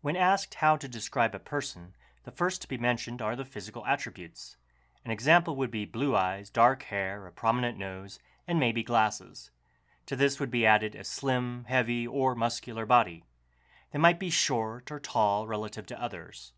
When asked how to describe a person, the first to be mentioned are the physical attributes. An example would be blue eyes, dark hair, a prominent nose, and maybe glasses. To this would be added a slim, heavy, or muscular body. They might be short or tall relative to others.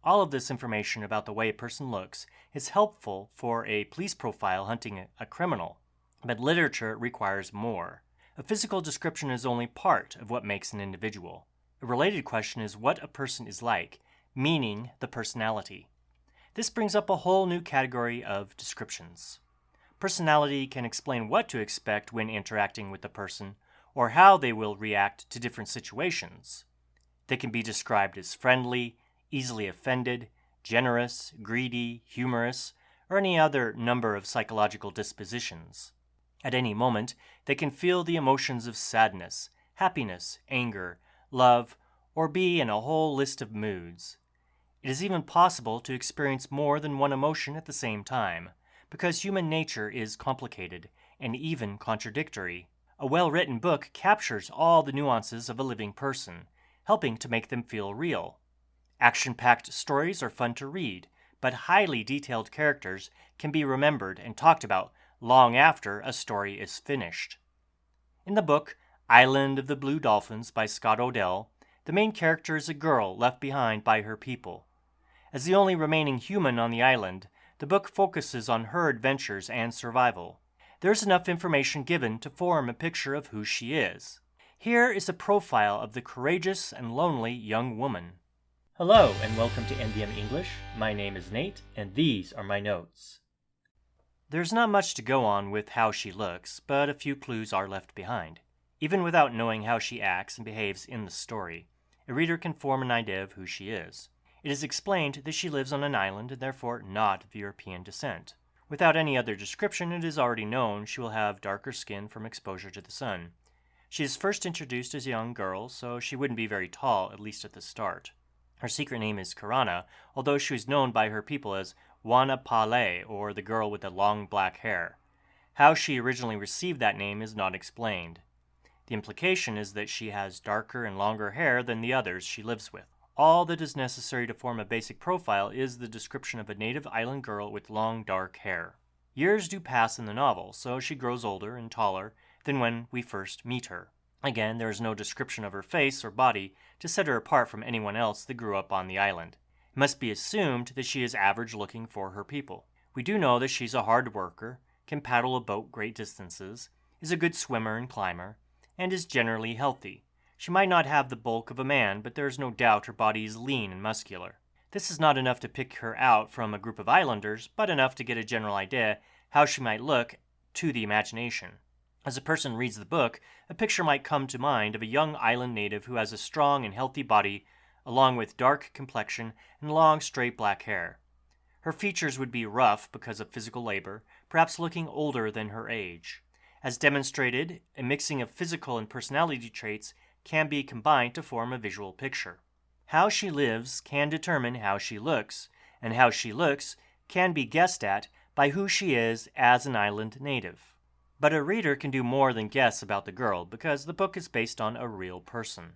All of this information about the way a person looks is helpful for a police profile hunting a criminal, but literature requires more. A physical description is only part of what makes an individual. A related question is what a person is like, meaning the personality. This brings up a whole new category of descriptions. Personality can explain what to expect when interacting with the person, or how they will react to different situations. They can be described as friendly, easily offended, generous, greedy, humorous, or any other number of psychological dispositions. At any moment, they can feel the emotions of sadness, happiness, anger, love, or be in a whole list of moods. It is even possible to experience more than one emotion at the same time, because human nature is complicated and even contradictory. A well-written book captures all the nuances of a living person, helping to make them feel real. Action-packed stories are fun to read, but highly detailed characters can be remembered and talked about long after a story is finished. In the book Island of the Blue Dolphins by Scott O Dell, the main character is a girl left behind by her people. As the only remaining human on the island, the book focuses on her adventures and survival. There is enough information given to form a picture of who she is. Here is a profile of the courageous and lonely young woman. Hello and welcome to NDM English. My name is Nate and these are my notes. There's not much to go on with how she looks, but a few clues are left behind. Even without knowing how she acts and behaves in the story, a reader can form an idea of who she is. It is explained that she lives on an island and therefore not of European descent. Without any other description, it is already known she will have darker skin from exposure to the sun. She is first introduced as a young girl, so she wouldn't be very tall, at least at the start. Her secret name is Karana, although she was known by her people as Wana Pale, or the girl with the long black hair. How she originally received that name is not explained. The implication is that she has darker and longer hair than the others she lives with. All that is necessary to form a basic profile is the description of a native island girl with long dark hair. Years do pass in the novel, so she grows older and taller than when we first meet her. Again, there is no description of her face or body to set her apart from anyone else that grew up on the island. It must be assumed that she is average looking for her people. We do know that she's a hard worker, can paddle a boat great distances, is a good swimmer and climber, and is generally healthy. She might not have the bulk of a man, but there is no doubt her body is lean and muscular. This is not enough to pick her out from a group of islanders, but enough to get a general idea how she might look to the imagination. As a person reads the book, a picture might come to mind of a young island native who has a strong and healthy body, along with dark complexion and long straight black hair. Her features would be rough because of physical labor, perhaps looking older than her age. As demonstrated, a mixing of physical and personality traits can be combined to form a visual picture. How she lives can determine how she looks, and how she looks can be guessed at by who she is as an island native. But a reader can do more than guess about the girl because the book is based on a real person.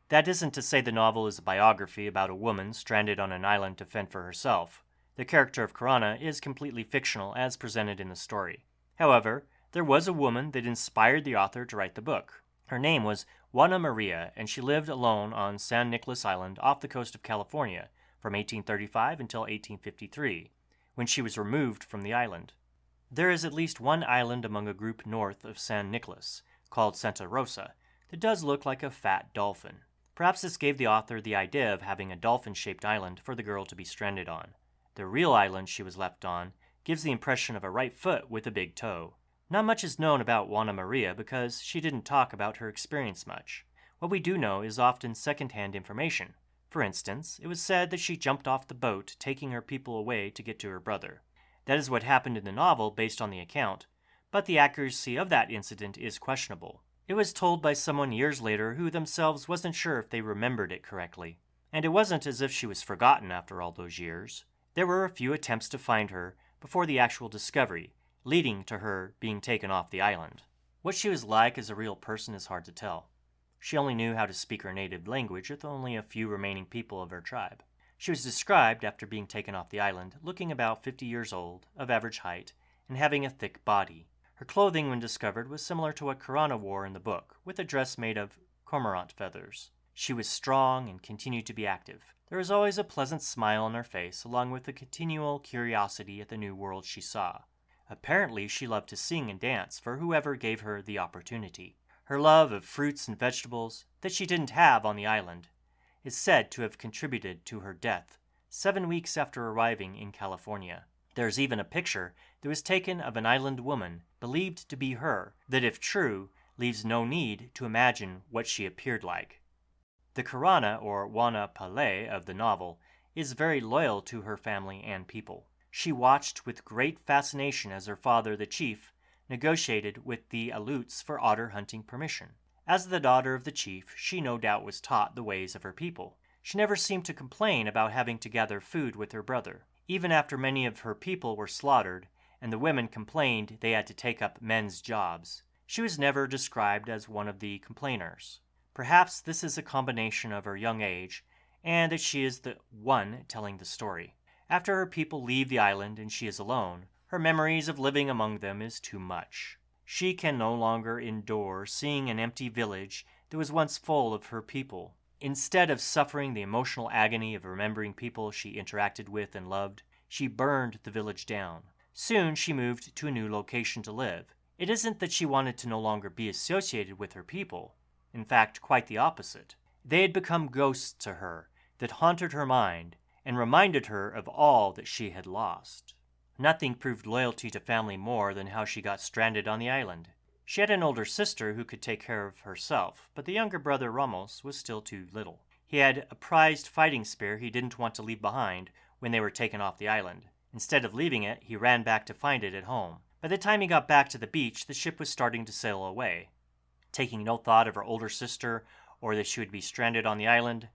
That isn't to say the novel is a biography about a woman stranded on an island to fend for herself. The character of Karana is completely fictional as presented in the story. However, there was a woman that inspired the author to write the book. Her name was Juana Maria, and she lived alone on San Nicolas Island off the coast of California from 1835 until 1853, when she was removed from the island. There is at least one island among a group north of San Nicolas, called Santa Rosa, that does look like a fat dolphin. Perhaps this gave the author the idea of having a dolphin-shaped island for the girl to be stranded on. The real island she was left on gives the impression of a right foot with a big toe. Not much is known about Juana Maria because she didn't talk about her experience much. What we do know is often second-hand information. For instance, it was said that she jumped off the boat, taking her people away to get to her brother. That is what happened in the novel based on the account, but the accuracy of that incident is questionable. It was told by someone years later who themselves wasn't sure if they remembered it correctly. And it wasn't as if she was forgotten after all those years. There were a few attempts to find her before the actual discovery, leading to her being taken off the island. What she was like as a real person is hard to tell. She only knew how to speak her native language with only a few remaining people of her tribe. She was described, after being taken off the island, looking about 50 years old, of average height, and having a thick body. Her clothing, when discovered, was similar to what Karana wore in the book, with a dress made of cormorant feathers. She was strong and continued to be active. There was always a pleasant smile on her face, along with a continual curiosity at the new world she saw. Apparently, she loved to sing and dance for whoever gave her the opportunity. Her love of fruits and vegetables, that she didn't have on the island, is said to have contributed to her death 7 weeks after arriving in California. There is even a picture that was taken of an island woman, believed to be her, that if true, leaves no need to imagine what she appeared like. The Karana, or Wana Pale, of the novel, is very loyal to her family and people. She watched with great fascination as her father, the chief, negotiated with the Aleuts for otter hunting permission. As the daughter of the chief, she no doubt was taught the ways of her people. She never seemed to complain about having to gather food with her brother, even after many of her people were slaughtered and the women complained they had to take up men's jobs. She was never described as one of the complainers. Perhaps this is a combination of her young age and that she is the one telling the story. After her people leave the island and she is alone, her memories of living among them is too much. She can no longer endure seeing an empty village that was once full of her people. Instead of suffering the emotional agony of remembering people she interacted with and loved, she burned the village down. Soon she moved to a new location to live. It isn't that she wanted to no longer be associated with her people. In fact, quite the opposite. They had become ghosts to her that haunted her mind and reminded her of all that she had lost. Nothing proved loyalty to family more than how she got stranded on the island. She had an older sister who could take care of herself, but the younger brother Ramos was still too little. He had a prized fighting spear he didn't want to leave behind when they were taken off the island. Instead of leaving it, he ran back to find it at home. By the time he got back to the beach, the ship was starting to sail away. Taking no thought of her older sister or that she would be stranded on the island,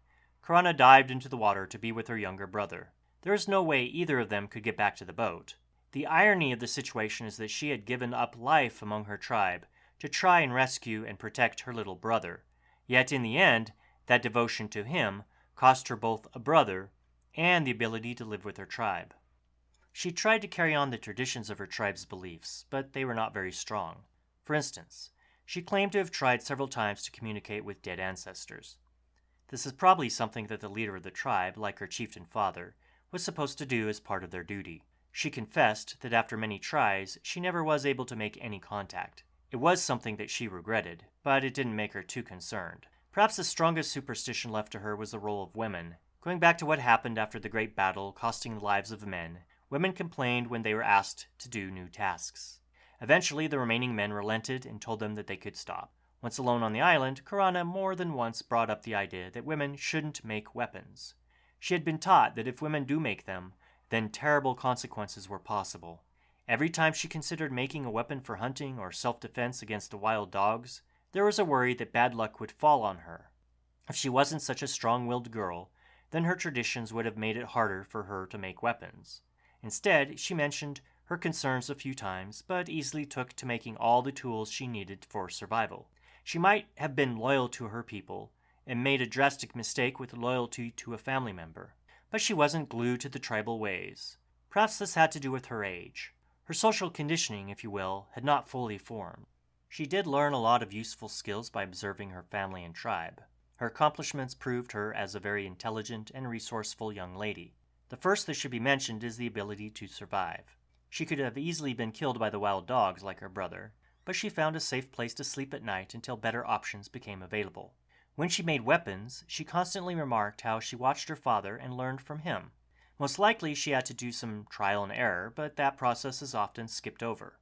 Karana dived into the water to be with her younger brother. There was no way either of them could get back to the boat. The irony of the situation is that she had given up life among her tribe to try and rescue and protect her little brother. Yet in the end, that devotion to him cost her both a brother and the ability to live with her tribe. She tried to carry on the traditions of her tribe's beliefs, but they were not very strong. For instance, she claimed to have tried several times to communicate with dead ancestors. This is probably something that the leader of the tribe, like her chieftain father, was supposed to do as part of their duty. She confessed that after many tries, she never was able to make any contact. It was something that she regretted, but it didn't make her too concerned. Perhaps the strongest superstition left to her was the role of women. Going back to what happened after the Great Battle costing the lives of men, women complained when they were asked to do new tasks. Eventually, the remaining men relented and told them that they could stop. Once alone on the island, Karana more than once brought up the idea that women shouldn't make weapons. She had been taught that if women do make them, then terrible consequences were possible. Every time she considered making a weapon for hunting or self-defense against the wild dogs, there was a worry that bad luck would fall on her. If she wasn't such a strong-willed girl, then her traditions would have made it harder for her to make weapons. Instead, she mentioned her concerns a few times, but easily took to making all the tools she needed for survival. She might have been loyal to her people and made a drastic mistake with loyalty to a family member, but she wasn't glued to the tribal ways. Perhaps this had to do with her age. Her social conditioning, if you will, had not fully formed. She did learn a lot of useful skills by observing her family and tribe. Her accomplishments proved her as a very intelligent and resourceful young lady. The first that should be mentioned is the ability to survive. She could have easily been killed by the wild dogs like her brother, but she found a safe place to sleep at night until better options became available. When she made weapons, she constantly remarked how she watched her father and learned from him. Most likely she had to do some trial and error, but that process is often skipped over.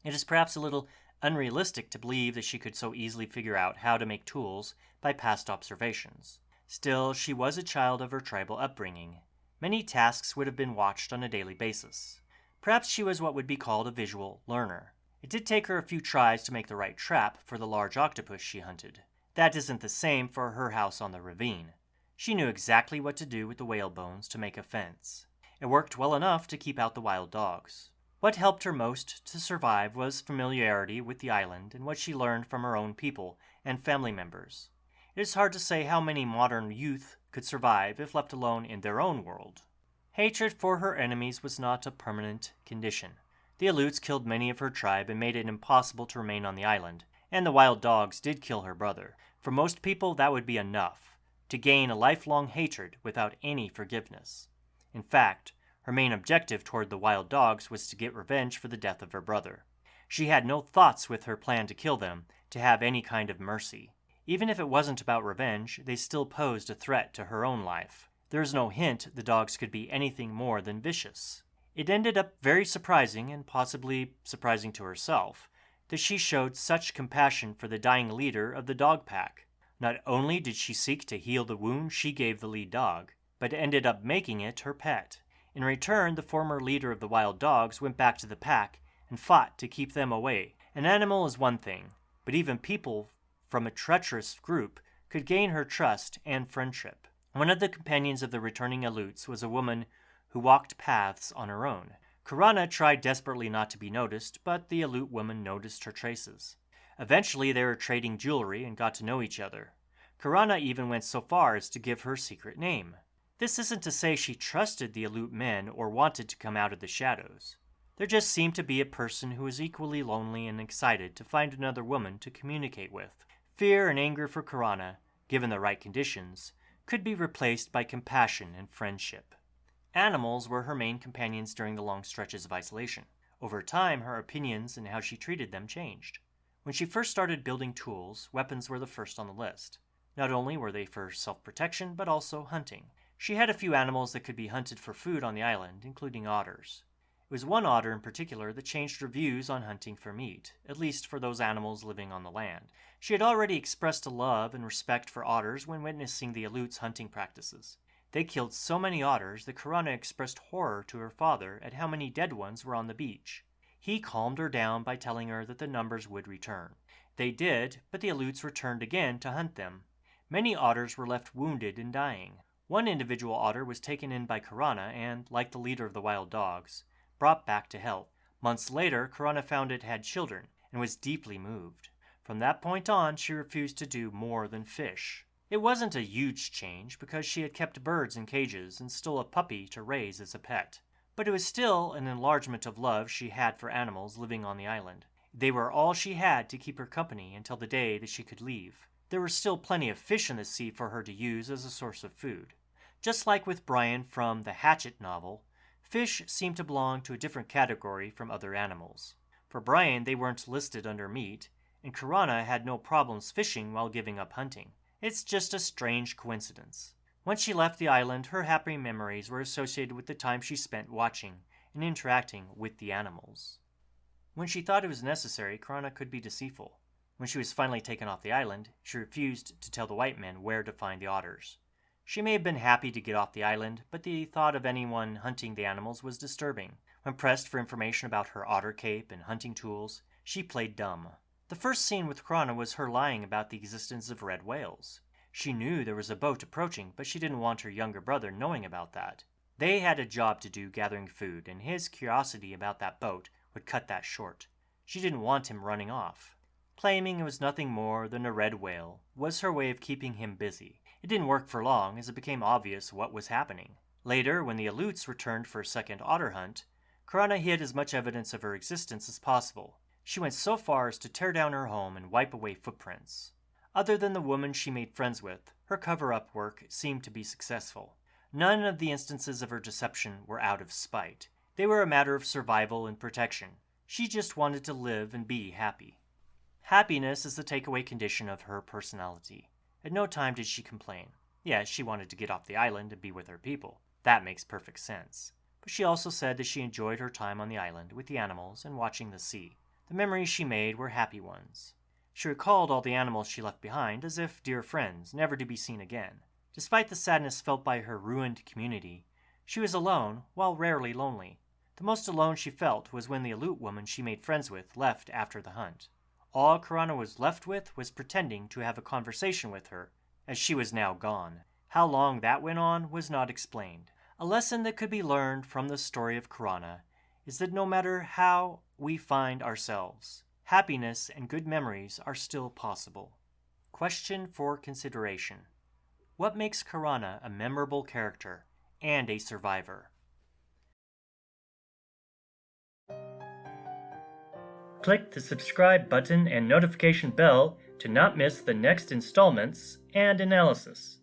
It is perhaps a little unrealistic to believe that she could so easily figure out how to make tools by past observations. Still, she was a child of her tribal upbringing. Many tasks would have been watched on a daily basis. Perhaps she was what would be called a visual learner. It did take her a few tries to make the right trap for the large octopus she hunted. That isn't the same for her house on the ravine. She knew exactly what to do with the whale bones to make a fence. It worked well enough to keep out the wild dogs. What helped her most to survive was familiarity with the island and what she learned from her own people and family members. It is hard to say how many modern youth could survive if left alone in their own world. Hatred for her enemies was not a permanent condition. The Aleuts killed many of her tribe and made it impossible to remain on the island, and the wild dogs did kill her brother. For most people, that would be enough to gain a lifelong hatred without any forgiveness. In fact, her main objective toward the wild dogs was to get revenge for the death of her brother. She had no thoughts with her plan to kill them to have any kind of mercy. Even if it wasn't about revenge, they still posed a threat to her own life. There is no hint the dogs could be anything more than vicious. It ended up very surprising, and possibly surprising to herself, that she showed such compassion for the dying leader of the dog pack. Not only did she seek to heal the wound she gave the lead dog, but ended up making it her pet. In return, the former leader of the wild dogs went back to the pack and fought to keep them away. An animal is one thing, but even people from a treacherous group could gain her trust and friendship. One of the companions of the returning Aleuts was a woman who walked paths on her own. Karana tried desperately not to be noticed, but the Aleut woman noticed her traces. Eventually, they were trading jewelry and got to know each other. Karana even went so far as to give her secret name. This isn't to say she trusted the Aleut men or wanted to come out of the shadows. There just seemed to be a person who was equally lonely and excited to find another woman to communicate with. Fear and anger for Karana, given the right conditions, could be replaced by compassion and friendship. Animals were her main companions during the long stretches of isolation. Over time, her opinions and how she treated them changed. When she first started building tools, weapons were the first on the list. Not only were they for self-protection, but also hunting. She had a few animals that could be hunted for food on the island, including otters. It was one otter in particular that changed her views on hunting for meat, at least for those animals living on the land. She had already expressed a love and respect for otters when witnessing the Aleuts' hunting practices. They killed so many otters that Karana expressed horror to her father at how many dead ones were on the beach. He calmed her down by telling her that the numbers would return. They did, but the Aleuts returned again to hunt them. Many otters were left wounded and dying. One individual otter was taken in by Karana and, like the leader of the wild dogs, brought back to health. Months later, Karana found it had children and was deeply moved. From that point on, she refused to do more than fish. It wasn't a huge change because she had kept birds in cages and stole a puppy to raise as a pet. But it was still an enlargement of love she had for animals living on the island. They were all she had to keep her company until the day that she could leave. There were still plenty of fish in the sea for her to use as a source of food. Just like with Brian from the Hatchet novel, fish seemed to belong to a different category from other animals. For Brian, they weren't listed under meat, and Karana had no problems fishing while giving up hunting. It's just a strange coincidence. Once she left the island, her happy memories were associated with the time she spent watching and interacting with the animals. When she thought it was necessary, Karana could be deceitful. When she was finally taken off the island, she refused to tell the white men where to find the otters. She may have been happy to get off the island, but the thought of anyone hunting the animals was disturbing. When pressed for information about her otter cape and hunting tools, she played dumb. The first scene with Karana was her lying about the existence of red whales. She knew there was a boat approaching, but she didn't want her younger brother knowing about that. They had a job to do gathering food, and his curiosity about that boat would cut that short. She didn't want him running off. Claiming it was nothing more than a red whale was her way of keeping him busy. It didn't work for long, as it became obvious what was happening. Later, when the Aleuts returned for a second otter hunt, Karana hid as much evidence of her existence as possible. She went so far as to tear down her home and wipe away footprints. Other than the woman she made friends with, her cover-up work seemed to be successful. None of the instances of her deception were out of spite. They were a matter of survival and protection. She just wanted to live and be happy. Happiness is the takeaway condition of her personality. At no time did she complain. Yes, she wanted to get off the island and be with her people. That makes perfect sense. But she also said that she enjoyed her time on the island with the animals and watching the sea. The memories she made were happy ones. She recalled all the animals she left behind as if dear friends, never to be seen again. Despite the sadness felt by her ruined community, she was alone, while rarely lonely. The most alone she felt was when the Aleut woman she made friends with left after the hunt. All Karana was left with was pretending to have a conversation with her, as she was now gone. How long that went on was not explained. A lesson that could be learned from the story of Karana is that no matter how we find ourselves, happiness and good memories are still possible. Question for consideration. What makes Karana a memorable character and a survivor? Click the subscribe button and notification bell to not miss the next installments and analysis.